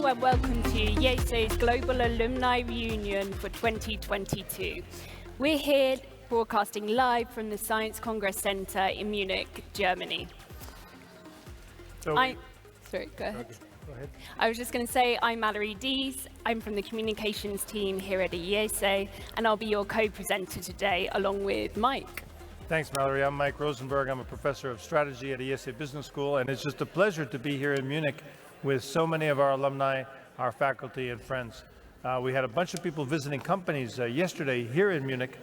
and welcome to IESE's Global Alumni Reunion for 2022. We're here broadcasting live from the Science Congress Center in Munich, Germany. Sorry, go ahead. Okay, go ahead. I was just going to say, I'm Mallory Dees. I'm from the communications team here at IESE, and I'll be your co-presenter today, along with Mike. Thanks, Mallory. I'm Mike Rosenberg. I'm a professor of strategy at IESE Business School, and it's just a pleasure to be here in Munich with so many of our alumni, our faculty, and friends. We had a bunch of people visiting companies yesterday here in Munich.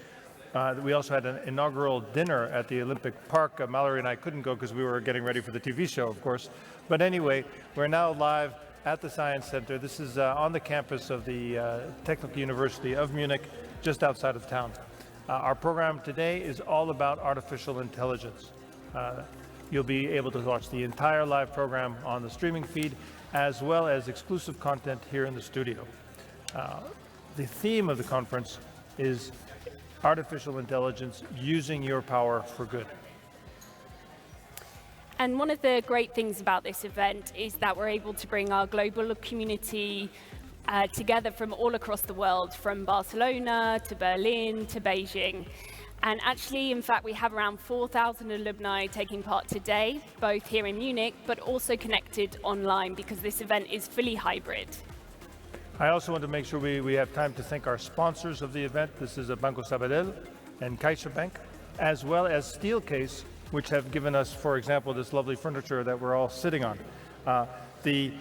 We also had an inaugural dinner at the Olympic Park. Mallory and I couldn't go because we were getting ready for the TV show, of course. But anyway, we're now live at the Science Center. This is on the campus of the Technical University of Munich, just outside of town. Our program today is all about artificial intelligence. You'll be able to watch the entire live program on the streaming feed, as well as exclusive content here in the studio. The theme of the conference is artificial intelligence using your power for good. And one of the great things about this event is that we're able to bring our global community together from all across the world, from Barcelona to Berlin to Beijing. And actually, in fact, we have around 4,000 alumni taking part today, both here in Munich, but also connected online, because this event is fully hybrid. I also want to make sure we have time to thank our sponsors of the event. This is Banco Sabadell and CaixaBank, as well as Steelcase, which have given us, for example, this lovely furniture that we're all sitting on. The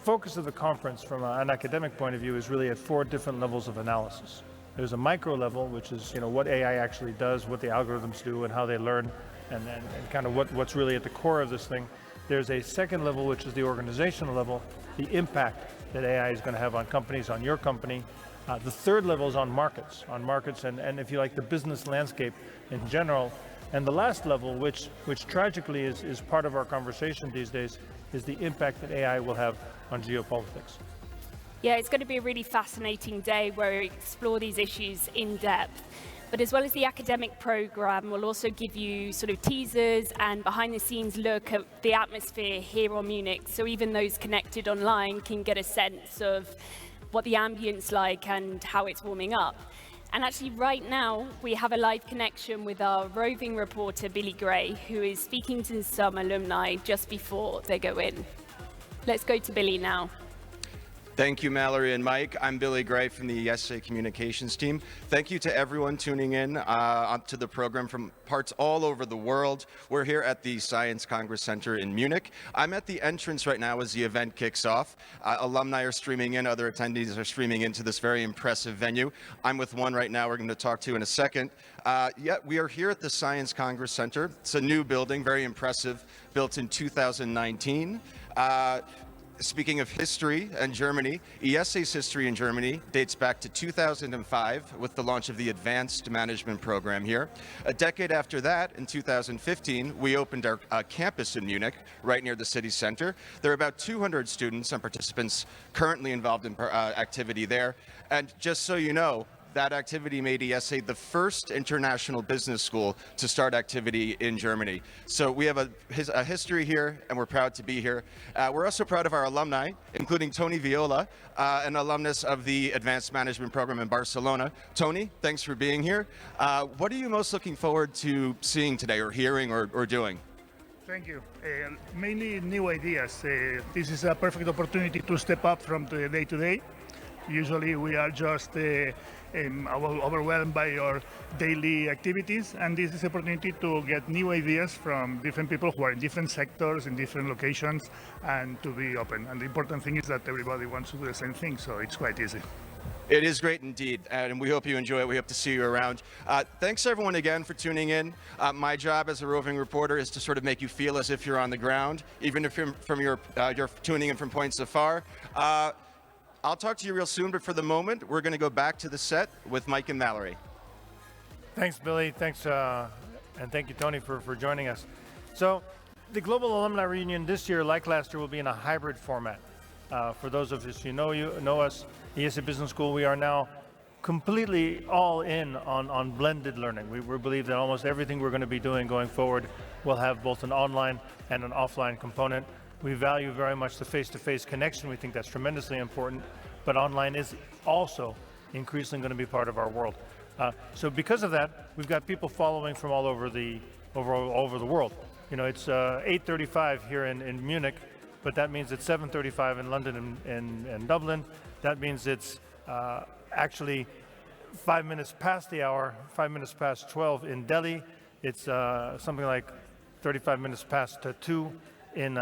focus of the conference from an academic point of view is really at 4 different levels of analysis. There's a micro level, which is what AI actually does, what the algorithms do, and how they learn, and kind of what's really at the core of this thing. There's a second level, which is the organizational level, the impact that AI is going to have on companies, on your company. The third level is on markets and if you like, the business landscape in general. And the last level, which tragically is part of our conversation these days, is the impact that AI will have on geopolitics. Yeah, it's going to be a really fascinating day where we explore these issues in depth. But as well as the academic program, we'll also give you sort of teasers and behind the scenes look at the atmosphere here on Munich. So even those connected online can get a sense of what the ambience like and how it's warming up. And actually right now, we have a live connection with our roving reporter, Billy Gray, who is speaking to some alumni just before they go in. Let's go to Billy now. Thank you, Mallory and Mike. I'm Billy Gray from the IESE Communications team. Thank you to everyone tuning in to the program from parts all over the world. We're here at the Science Congress Center in Munich. I'm at the entrance right now as the event kicks off. Alumni are streaming in, other attendees are streaming into this very impressive venue. I'm with one right now we're going to talk to in a second. We are here at the Science Congress Center. It's a new building, very impressive, built in 2019. Speaking of history and Germany, IESE's history in Germany dates back to 2005 with the launch of the Advanced Management Program here. A decade after that, in 2015, we opened our campus in Munich, right near the city center. There are about 200 students and participants currently involved in activity there. And just so you know, that activity made IESE the first international business school to start activity in Germany. So we have a history here, and we're proud to be here. We're also proud of our alumni, including Tony Viola, an alumnus of the Advanced Management Program in Barcelona. Tony, thanks for being here. What are you most looking forward to seeing today, or hearing, or doing? Thank you. Mainly new ideas. This is a perfect opportunity to step up from the day-to-day. Usually we are just overwhelmed by our daily activities, and this is an opportunity to get new ideas from different people who are in different sectors, in different locations, and to be open. And the important thing is that everybody wants to do the same thing, so it's quite easy. It is great indeed, and we hope you enjoy it. We hope to see you around. Thanks everyone again for tuning in. My job as a roving reporter is to sort of make you feel as if you're on the ground, even if you're tuning in from points afar. I'll talk to you real soon, but for the moment, we're going to go back to the set with Mike and Mallory. Thanks, Billy. Thanks, and thank you, Tony, for joining us. So, the Global Alumni Reunion this year, like last year, will be in a hybrid format. For those of us who know us, IESE Business School, we are now completely all in on blended learning. We believe that almost everything we're going to be doing going forward will have both an online and an offline component. We value very much the face-to-face connection. We think that's tremendously important, but online is also increasingly going to be part of our world. So because of that, we've got people following from all over the world. You know, it's 8:35 here in Munich, but that means it's 7:35 in London and Dublin. That means it's actually 5 minutes past the hour, 5 minutes past 12 in Delhi. It's something like 35 minutes past 2 in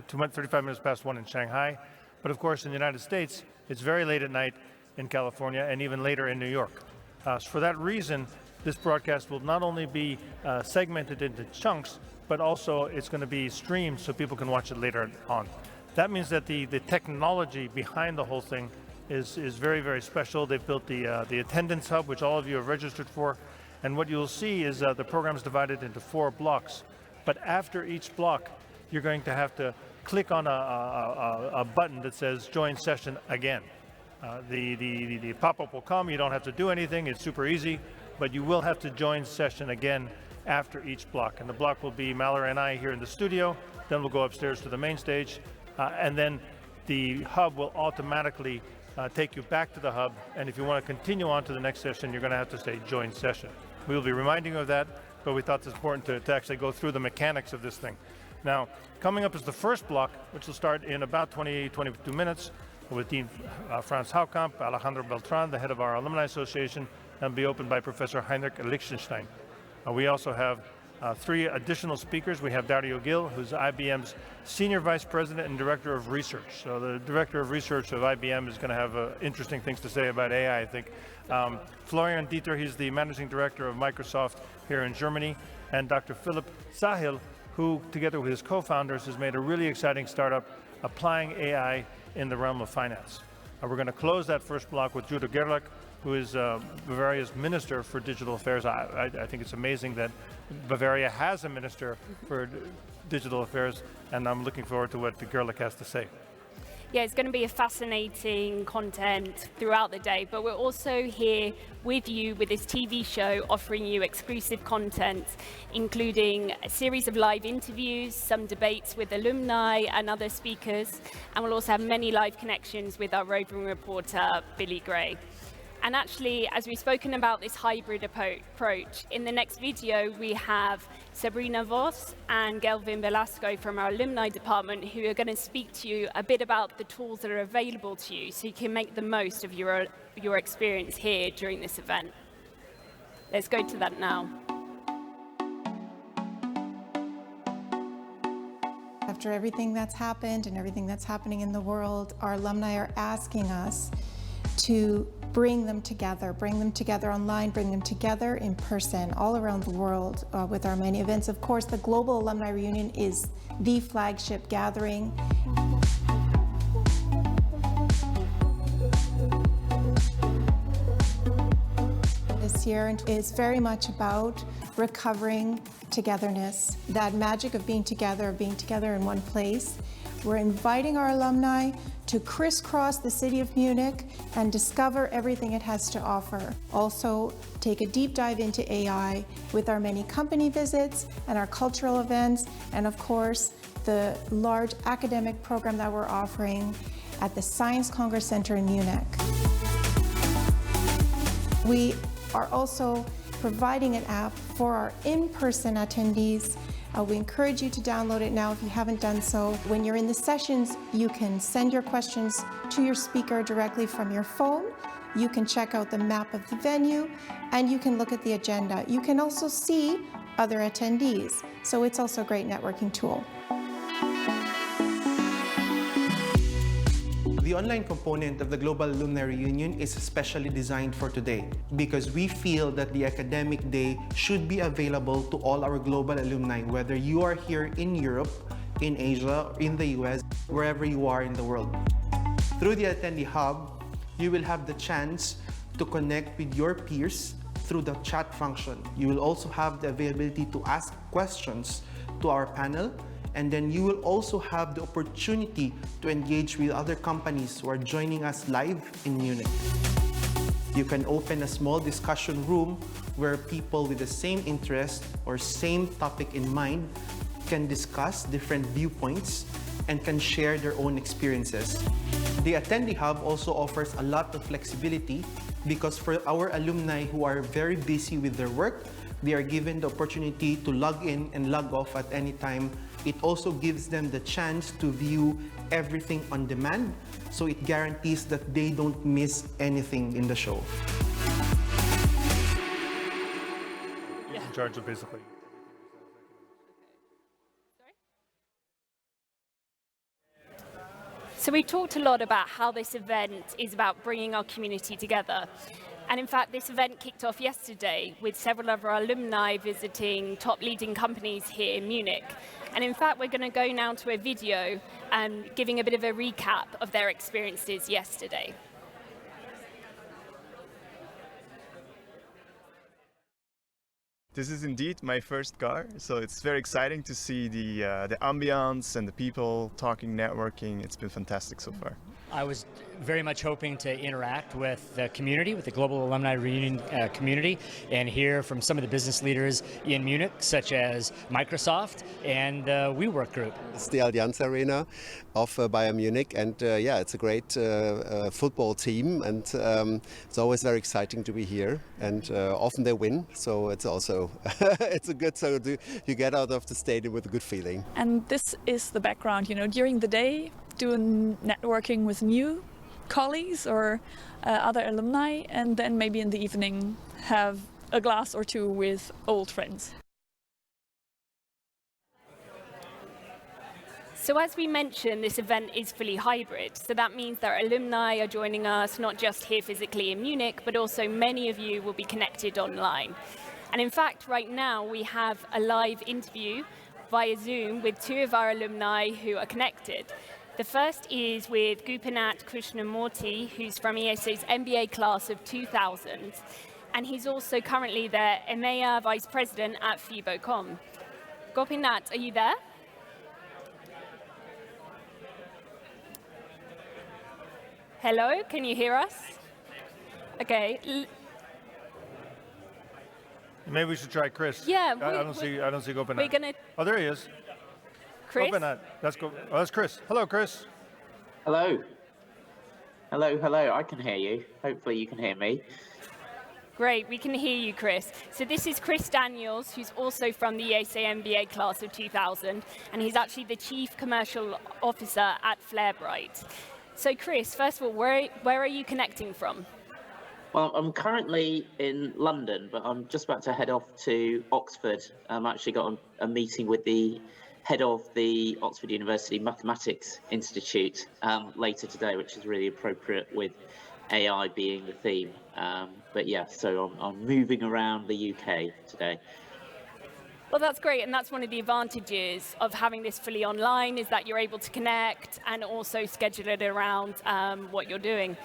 35 minutes past 1 in Shanghai. But of course, in the United States, it's very late at night in California and even later in New York. So for that reason, this broadcast will not only be segmented into chunks, but also it's going to be streamed so people can watch it later on. That means that the technology behind the whole thing is very, very special. They've built the attendance hub, which all of you have registered for. And what you'll see is the program is divided into 4 blocks. But after each block, you're going to have to click on a button that says join session again. The pop-up will come. You don't have to do anything. It's super easy, but you will have to join session again after each block. And the block will be Mallory and I here in the studio. Then we'll go upstairs to the main stage. And then the hub will automatically take you back to the hub. And if you want to continue on to the next session, you're going to have to say join session. We will be reminding you of that, but we thought it's important to actually go through the mechanics of this thing. Now, coming up is the first block, which will start in about 22 minutes with Dean Franz Haukamp, Alejandro Beltran, the head of our Alumni Association, and be opened by Professor Heinrich Lichtenstein. We also have 3 additional speakers. We have Dario Gil, who's IBM's Senior Vice President and Director of Research. So the Director of Research of IBM is going to have interesting things to say about AI, I think. Florian Dieter, he's the Managing Director of Microsoft here in Germany, and Dr. Philip Sahil, who together with his co-founders has made a really exciting startup applying AI in the realm of finance. We're going to close that first block with Judah Gerlach, who is Bavaria's Minister for Digital Affairs. I think it's amazing that Bavaria has a Minister for Digital Affairs, and I'm looking forward to what Gerlach has to say. Yeah, it's going to be a fascinating content throughout the day, but we're also here with you with this TV show offering you exclusive content, including a series of live interviews, some debates with alumni and other speakers, and we'll also have many live connections with our roving reporter, Billy Gray. And actually, as we've spoken about this hybrid approach, in the next video, we have Sabrina Voss and Gelvin Velasco from our alumni department who are going to speak to you a bit about the tools that are available to you so you can make the most of your experience here during this event. Let's go to that now. After everything that's happened and everything that's happening in the world, our alumni are asking us to bring them together online, bring them together in person all around the world with our many events. Of course, the Global Alumni Reunion is the flagship gathering. This year is very much about recovering togetherness, that magic of being together in one place. We're inviting our alumni to crisscross the city of Munich and discover everything it has to offer. Also, take a deep dive into AI with our many company visits and our cultural events, and of course, the large academic program that we're offering at the Science Congress Center in Munich. We are also providing an app for our in-person attendees. We encourage you to download it now if you haven't done so. When you're in the sessions, you can send your questions to your speaker directly from your phone. You can check out the map of the venue, and you can look at the agenda. You can also see other attendees, so it's also a great networking tool. The online component of the Global Alumni Reunion is especially designed for today because we feel that the academic day should be available to all our global alumni, whether you are here in Europe, in Asia, in the US, wherever you are in the world. Through the Attendee Hub, you will have the chance to connect with your peers through the chat function. You will also have the availability to ask questions to our panel, and then you will also have the opportunity to engage with other companies who are joining us live in Munich. You can open a small discussion room where people with the same interest or same topic in mind can discuss different viewpoints and can share their own experiences. The Attendee Hub also offers a lot of flexibility because for our alumni who are very busy with their work, they are given the opportunity to log in and log off at any time. It also gives them the chance to view everything on demand, so it guarantees that they don't miss anything in the show. He's in charge of basically. So we talked a lot about how this event is about bringing our community together. And in fact, this event kicked off yesterday with several of our alumni visiting top leading companies here in Munich. And in fact, we're going to go now to a video giving a bit of a recap of their experiences yesterday. This is indeed my first car, so it's very exciting to see the ambiance and the people talking, networking. It's been fantastic so far. I was very much hoping to interact with the community, with the Global Alumni Reunion community, and hear from some of the business leaders in Munich, such as Microsoft and WeWork Group. It's the Allianz Arena of Bayern Munich, and yeah, it's a great football team, and it's always very exciting to be here, and often they win, so it's also it's a good, so you get out of the stadium with a good feeling. And this is the background, you know, during the day, doing networking with new colleagues or other alumni, and then maybe in the evening have a glass or two with old friends. So as we mentioned, this event is fully hybrid. So that means that our alumni are joining us not just here physically in Munich, but also many of you will be connected online. And in fact, right now we have a live interview via Zoom with two of our alumni who are connected. The first is with Gopinath Krishnamurthy, who's from IESE's MBA class of 2000, and he's also currently the EMEA Vice President at FIBO.com. Gopinath, are you there? Hello, can you hear us? Okay. Maybe we should try Chris. Yeah, I don't see Gopinath. we're gonna. Oh, there he is. Chris? Gopinath. That's Chris. Hello, Chris. Hello. Hello. I can hear you. Hopefully you can hear me. Great, we can hear you, Chris. So this is Chris Daniels, who's also from the IESE MBA class of 2000, and he's actually the Chief Commercial Officer at Flarebright. So Chris, first of all, where are you connecting from? Well, I'm currently in London, but I'm just about to head off to Oxford. I'm actually got a meeting with the head of the Oxford University Mathematics Institute later today, which is really appropriate with AI being the theme. But yeah, so I'm moving around the UK today. Well, that's great, and that's one of the advantages of having this fully online, is that you're able to connect and also schedule it around what you're doing.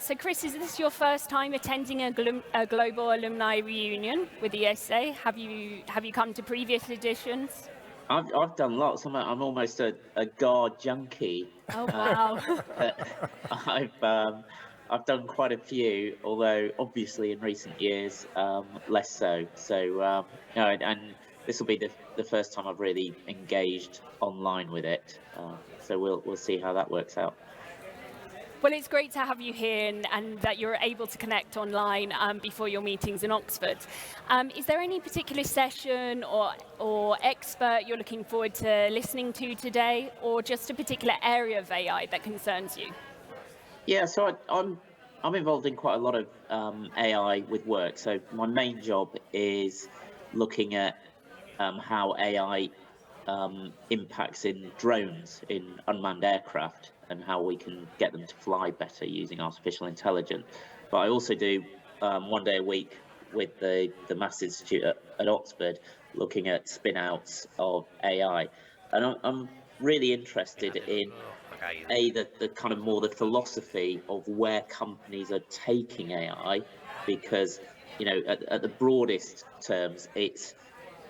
So Chris, is this your first time attending a Global Alumni Reunion with the IESE? Have you come to previous editions? I've done lots. I'm almost a guard junkie. Oh wow! I've done quite a few, although obviously in recent years less so. So and this will be the first time I've really engaged online with it. So we'll see how that works out. Well, it's great to have you here and that you're able to connect online before your meetings in Oxford. Is there any particular session or expert you're looking forward to listening to today, or just a particular area of AI that concerns you? Yeah, so I'm involved in quite a lot of AI with work. So my main job is looking at how AI impacts in drones, in unmanned aircraft, and how we can get them to fly better using artificial intelligence. But I also do 1 day a week with the Maths Institute at Oxford, looking at spin-outs of AI. And I'm really interested in the kind of more the philosophy of where companies are taking AI, because at the broadest terms it's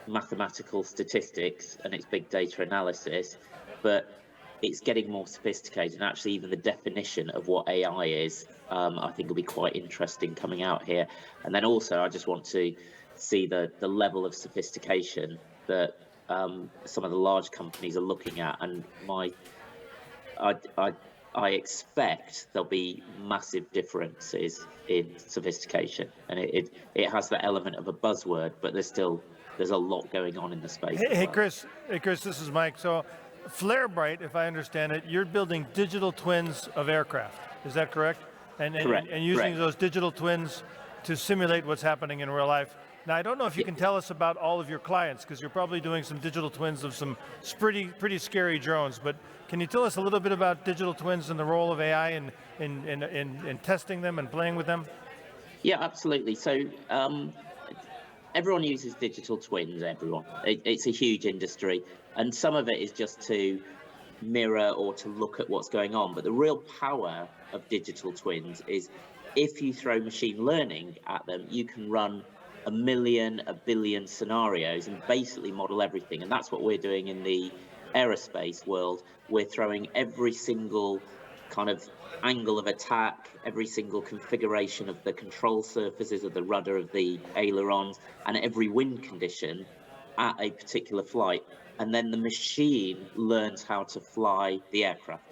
mathematical statistics and it's big data analysis, but it's getting more sophisticated, and actually even the definition of what AI is, I think will be quite interesting coming out here. And then also I just want to see the level of sophistication that some of the large companies are looking at, and I expect there'll be massive differences in sophistication, and it has the element of a buzzword, but there's a lot going on in the space. Hey Chris, this is Mike. So Flarebright, if I understand it, you're building digital twins of aircraft. Is that correct? Correct. And using Correct. those digital twins to simulate what's happening in real life. Now, I don't know if you can tell us about all of your clients, because you're probably doing some digital twins of some pretty scary drones, but can you tell us a little bit about digital twins and the role of AI in testing them and playing with them? Yeah, absolutely. So everyone uses digital twins, everyone. It's a huge industry, and some of it is just to mirror or to look at what's going on. But the real power of digital twins is if you throw machine learning at them, you can run a million, a billion scenarios and basically model everything. And that's what we're doing in the aerospace world. We're throwing every single kind of angle of attack, every single configuration of the control surfaces of the rudder, of the ailerons, and every wind condition at a particular flight. And then the machine learns how to fly the aircraft.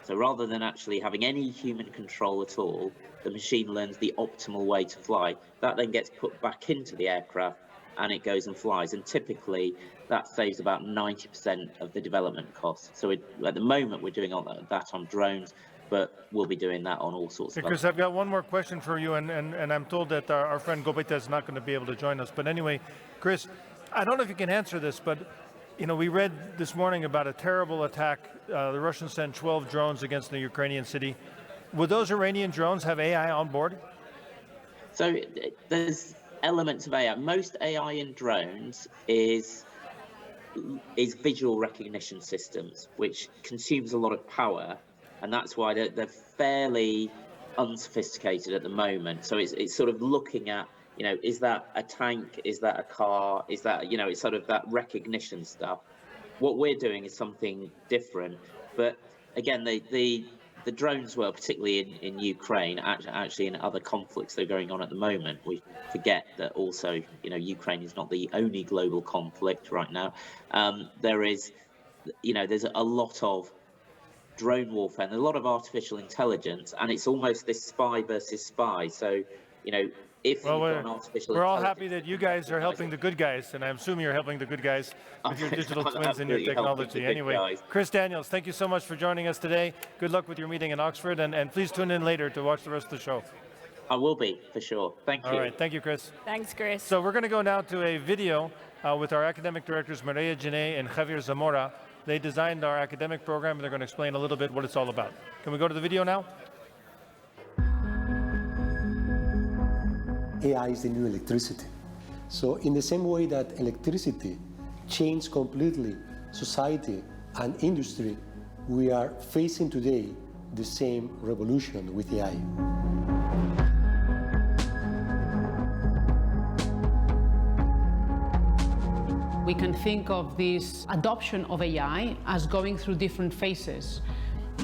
So rather than actually having any human control at all, the machine learns the optimal way to fly. That then gets put back into the aircraft and it goes and flies. And typically that saves about 90% of the development costs. So at the moment we're doing that on drones, but we'll be doing that on all sorts of Chris, I've got one more question for you, and I'm told that our friend Gopita is not going to be able to join us. But anyway, Chris, I don't know if you can answer this, but we read this morning about a terrible attack. The Russians sent 12 drones against the Ukrainian city. Would those Iranian drones have AI on board? So there's elements of AI. Most AI in drones is visual recognition systems, which consumes a lot of power, and that's why they're fairly unsophisticated at the moment. So it's sort of looking at, is that a tank? Is that a car? Is that, it's sort of that recognition stuff. What we're doing is something different. But again, the drones world, particularly in Ukraine, actually in other conflicts that are going on at the moment, we forget that also, Ukraine is not the only global conflict right now. There's a lot of drone warfare and a lot of artificial intelligence, and it's almost this spy versus spy. So, if we're all happy that you guys are helping the good guys, and I assume you're helping the good guys with your digital twins and your technology. Anyway, Chris Daniels, thank you so much for joining us today. Good luck with your meeting in Oxford, and please tune in later to watch the rest of the show. I will be, for sure. Thank you. All right, thank you, Chris. Thanks, Chris. So we're going to go now to a video with our academic directors, Maria Jane and Javier Zamora. They designed our academic program, and they're going to explain a little bit what it's all about. Can we go to the video now? AI is the new electricity. So in the same way that electricity changed completely society and industry, we are facing today the same revolution with AI. We can think of this adoption of AI as going through different phases.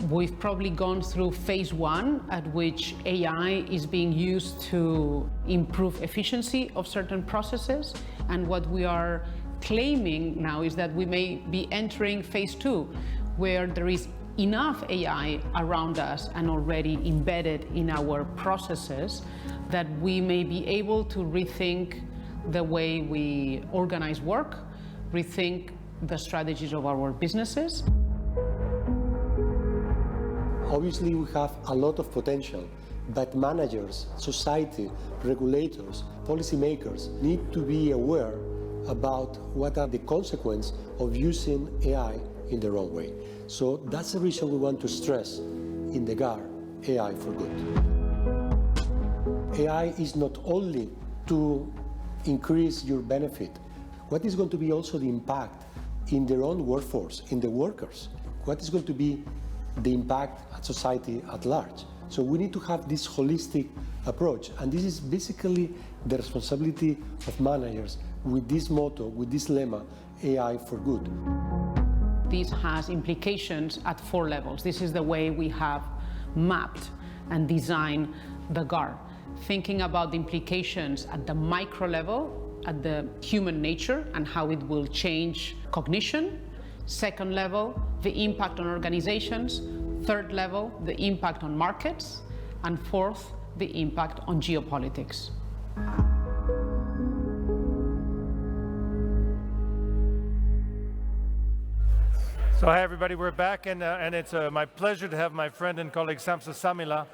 We've probably gone through phase one, at which AI is being used to improve efficiency of certain processes. And what we are claiming now is that we may be entering phase two, where there is enough AI around us and already embedded in our processes that we may be able to rethink the way we organize work, rethink the strategies of our businesses. Obviously, we have a lot of potential, but managers, society, regulators, policymakers need to be aware about what are the consequences of using AI in the wrong way. So that's the reason we want to stress in the GAR, AI for good. AI is not only to increase your benefit. What is going to be also the impact in their own workforce, in the workers? What is going to be the impact at society at large? So we need to have this holistic approach, and this is basically the responsibility of managers with this motto, with this lemma, AI for good. This has implications at 4 levels. This is the way we have mapped and designed the GAR. Thinking about the implications at the micro level, at the human nature and how it will change cognition. Second level, the impact on organizations. Third level, the impact on markets. And fourth, the impact on geopolitics. So hi everybody, we're back, and it's my pleasure to have my friend and colleague Samsa Samila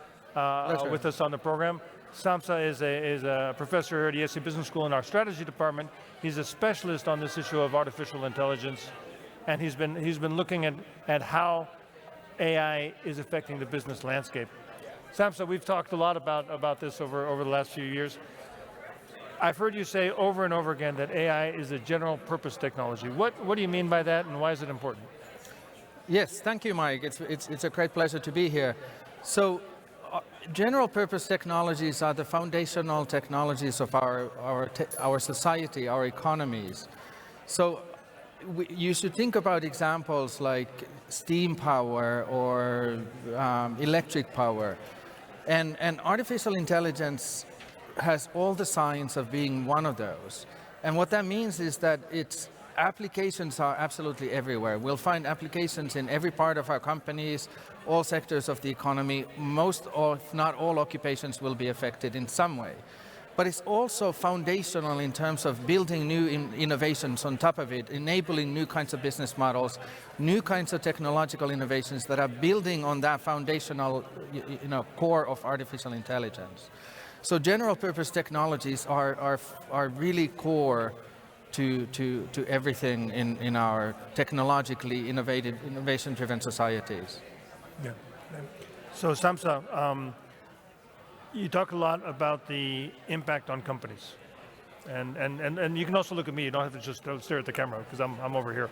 with us on the program. Samsa is a professor here at IESE Business School in our strategy department. He's a specialist on this issue of artificial intelligence, and he's been looking at how AI is affecting the business landscape. Samsa, we've talked a lot about this over the last few years. I've heard you say over and over again that AI is a general purpose technology. What do you mean by that, and why is it important? Yes, thank you, Mike. It's a great pleasure to be here. So, general purpose technologies are the foundational technologies of our society, our economies. So, you should think about examples like steam power or electric power. And artificial intelligence has all the signs of being one of those. And what that means is that its applications are absolutely everywhere. We'll find applications in every part of our companies, all sectors of the economy. Most, or if not all, occupations will be affected in some way. But it's also foundational in terms of building new innovations on top of it, enabling new kinds of business models, new kinds of technological innovations that are building on that foundational core of artificial intelligence. So general purpose technologies are really core to everything in our technologically innovation-driven societies. Yeah. So Samsa, you talk a lot about the impact on companies. And you can also look at me, you don't have to just stare at the camera because I'm over here.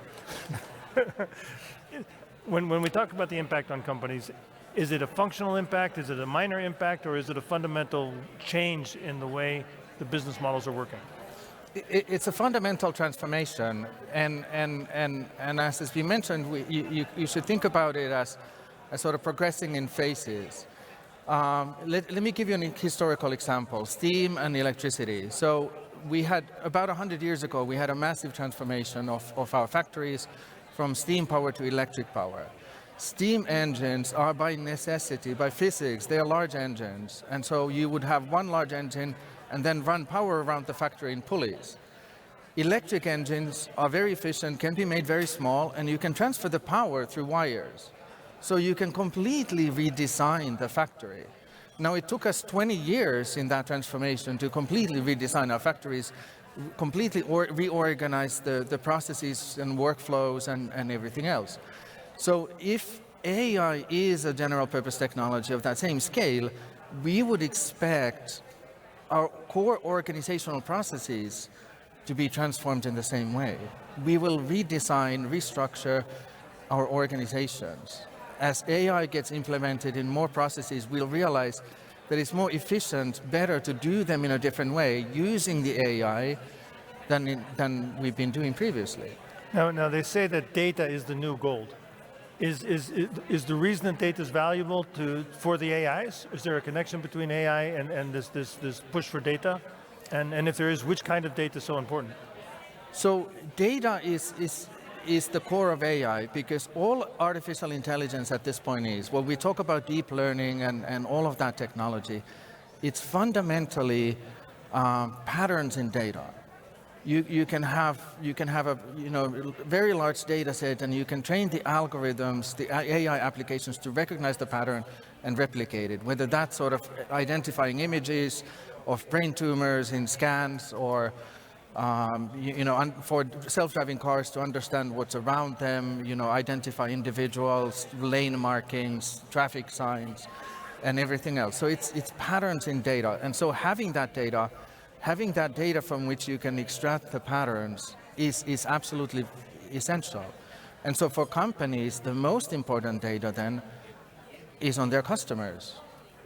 When we talk about the impact on companies, is it a functional impact, is it a minor impact, or is it a fundamental change in the way the business models are working? It's a fundamental transformation, and as we mentioned, you should think about it as sort of progressing in phases. Let me give you a historical example, steam and electricity. So we had, about 100 years ago, we had a massive transformation of our factories from steam power to electric power. Steam engines are by necessity, by physics, they are large engines. And so you would have one large engine and then run power around the factory in pulleys. Electric engines are very efficient, can be made very small, and you can transfer the power through wires. So you can completely redesign the factory. Now, it took us 20 years in that transformation to completely redesign our factories, completely reorganize the processes and workflows and everything else. So if AI is a general purpose technology of that same scale, we would expect our core organizational processes to be transformed in the same way. We will redesign, restructure our organizations. As AI gets implemented in more processes, we'll realize that it's more efficient, better to do them in a different way using the AI than we've been doing previously. Now they say that data is the new gold. Is the reason that data is valuable for the AIs? Is there a connection between AI and this push for data? And if there is, which kind of data is so important? So data is the core of AI, because all artificial intelligence at this point is, when we talk about deep learning and all of that technology, it's fundamentally patterns in data. You can have a very large data set, and you can train the algorithms, the AI applications, to recognize the pattern and replicate it, whether that's sort of identifying images of brain tumors in scans, or for self-driving cars to understand what's around them, identify individuals, lane markings, traffic signs, and everything else. So it's patterns in data, and so having that data from which you can extract the patterns is absolutely essential. And so for companies, the most important data then is on their customers.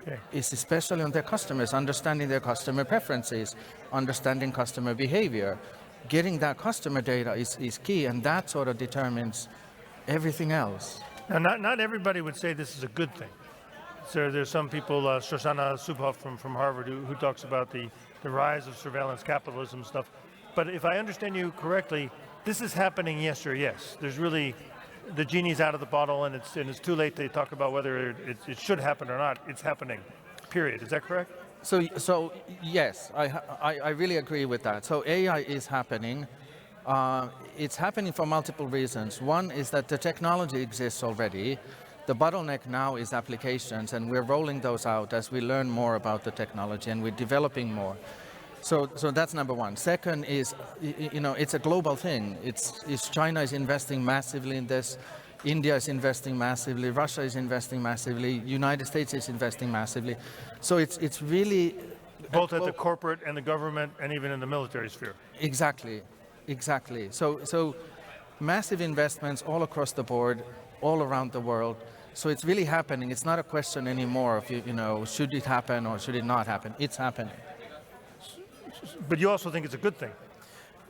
Okay. It's especially on their customers, understanding their customer preferences, understanding customer behavior. Getting that customer data is key, and that sort of determines everything else. Now, not everybody would say this is a good thing. So there's some people, Shoshana Subhoff from Harvard, who talks about the rise of surveillance capitalism stuff. But if I understand you correctly, this is happening, yes or yes. There's really, the genie's out of the bottle, and it's too late to talk about whether it should happen or not. It's happening, period. Is that correct? So yes, I really agree with that. So AI is happening. It's happening for multiple reasons. One is that the technology exists already. The bottleneck now is applications, and we're rolling those out as we learn more about the technology, and we're developing more. So that's number one. Second is, it's a global thing. China is investing massively in this. India is investing massively. Russia is investing massively. United States is investing massively. So it's really both at the corporate and the government, and even in the military sphere. Exactly. So massive investments all across the board, all around the world. So it's really happening. It's not a question anymore of should it happen or should it not happen. It's happening. But you also think it's a good thing.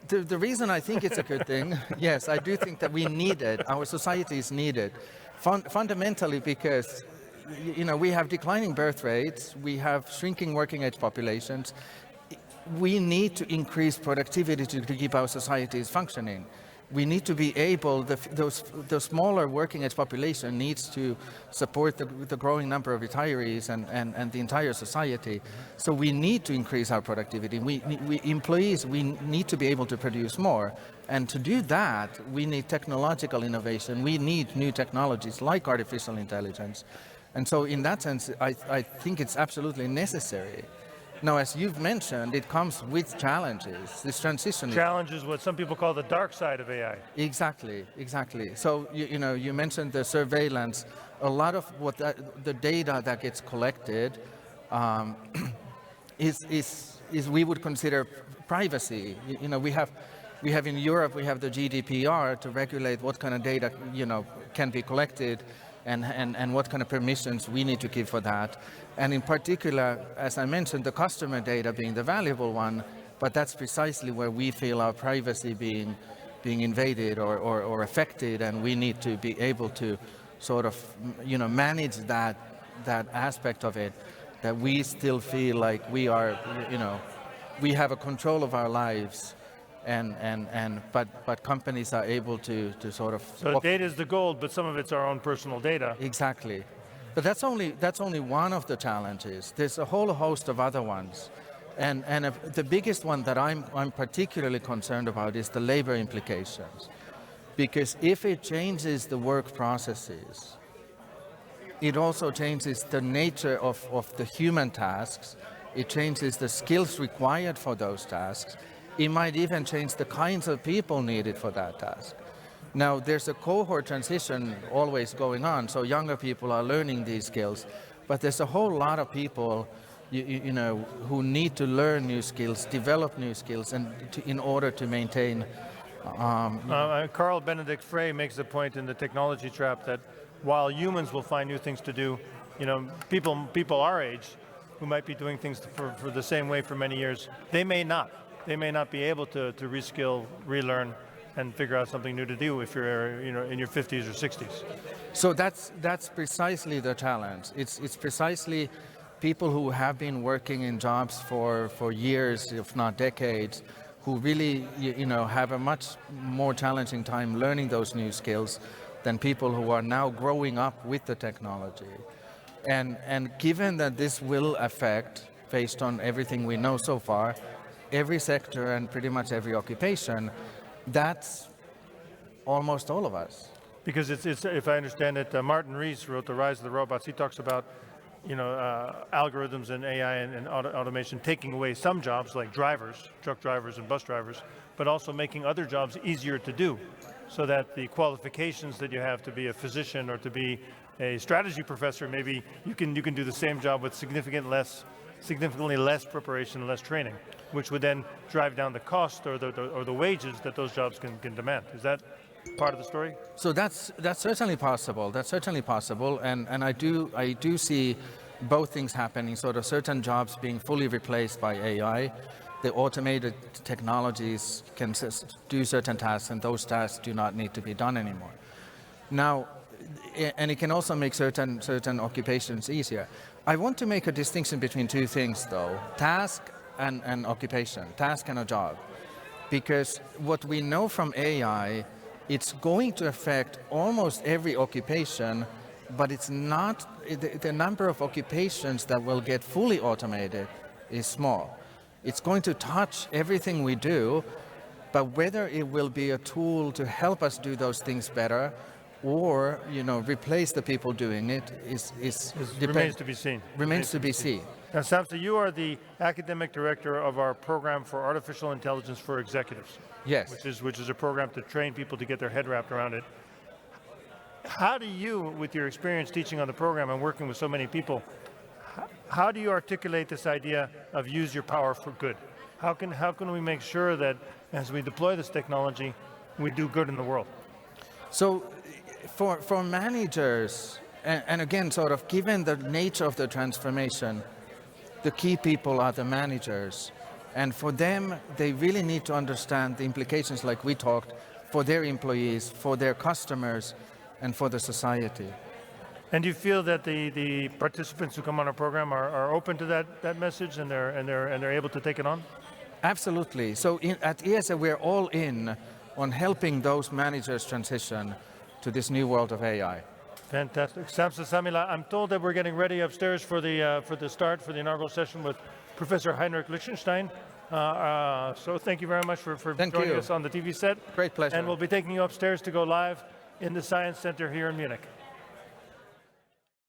The reason I think it's a good thing, yes, I do think that we need it. Our societies need it. Fundamentally because we have declining birth rates, we have shrinking working age populations. We need to increase productivity to keep our societies functioning. We need to be able, the smaller working age population needs to support the growing number of retirees and the entire society. So we need to increase our productivity. We employees, we need to be able to produce more. And to do that, we need technological innovation. We need new technologies like artificial intelligence. And so in that sense, I think it's absolutely necessary. Now, as you've mentioned, it comes with challenges. This transition. Challenges, what some people call the dark side of AI. Exactly. So you mentioned the surveillance. A lot of the data that gets collected is we would consider privacy. We have in Europe we have the GDPR to regulate what kind of data can be collected. And what kind of permissions we need to give for that. And in particular, as I mentioned, the customer data being the valuable one, but that's precisely where we feel our privacy being invaded or affected, and we need to be able to sort of manage that aspect of it, that we still feel like we are, we have a control of our lives. But companies are able to sort of. So data is the gold, but some of it's our own personal data. Exactly, but that's only one of the challenges. There's a whole host of other ones, and the biggest one that I'm particularly concerned about is the labor implications, because if it changes the work processes, it also changes the nature of the human tasks. It changes the skills required for those tasks. It might even change the kinds of people needed for that task. Now, there's a cohort transition always going on, so younger people are learning these skills, but there's a whole lot of people who need to learn new skills, develop new skills, and in order to maintain. Carl Benedict Frey makes the point in The Technology Trap that while humans will find new things to do, people our age who might be doing things for the same way for many years, they may not. They may not be able to reskill, relearn, and figure out something new to do if you're in your 50s or 60s. So that's precisely the challenge. It's precisely people who have been working in jobs for years, if not decades, who really have a much more challenging time learning those new skills than people who are now growing up with the technology. And given that this will affect, based on everything we know so far, every sector and pretty much every occupation, that's almost all of us. Because it's if I understand it, Martin Rees wrote The Rise of the Robots. He talks about, algorithms and AI and automation taking away some jobs like drivers, truck drivers and bus drivers, but also making other jobs easier to do, so that the qualifications that you have to be a physician or to be a strategy professor, maybe you can do the same job with significantly less preparation, less training, which would then drive down the cost or the wages that those jobs can demand. Is that part of the story? So that's certainly possible. That's certainly possible, and I do see both things happening. Sort of certain jobs being fully replaced by AI. The automated technologies can do certain tasks, and those tasks do not need to be done anymore. Now, and it can also make certain occupations easier. I want to make a distinction between two things, though: task and occupation, task and a job. because what we know from AI, it's going to affect almost every occupation, but it's not, the number of occupations that will get fully automated is small. It's going to touch everything we do, but whether it will be a tool to help us do those things better or, replace the people doing it remains to be seen. Remains to be seen. Now, Samsa, you are the academic director of our program for artificial intelligence for executives. Yes. Which is a program to train people to get their head wrapped around it. How do you, with your experience teaching on the program and working with so many people, how do you articulate this idea of use your power for good? How can we make sure that as we deploy this technology, we do good in the world? So for managers, and again, sort of given the nature of the transformation, the key people are the managers. And for them, they really need to understand the implications, like we talked, for their employees, for their customers, and for the society. And do you feel that the participants who come on our program are open to that message and they're able to take it on? Absolutely. So at IESE, we're all in on helping those managers transition to this new world of AI. Fantastic. Samsa Samila, I'm told that we're getting ready upstairs for the inaugural session with Professor Heinrich Lichtenstein. So thank you very much for joining us on the TV set. Great pleasure. And we'll be taking you upstairs to go live in the Science Center here in Munich.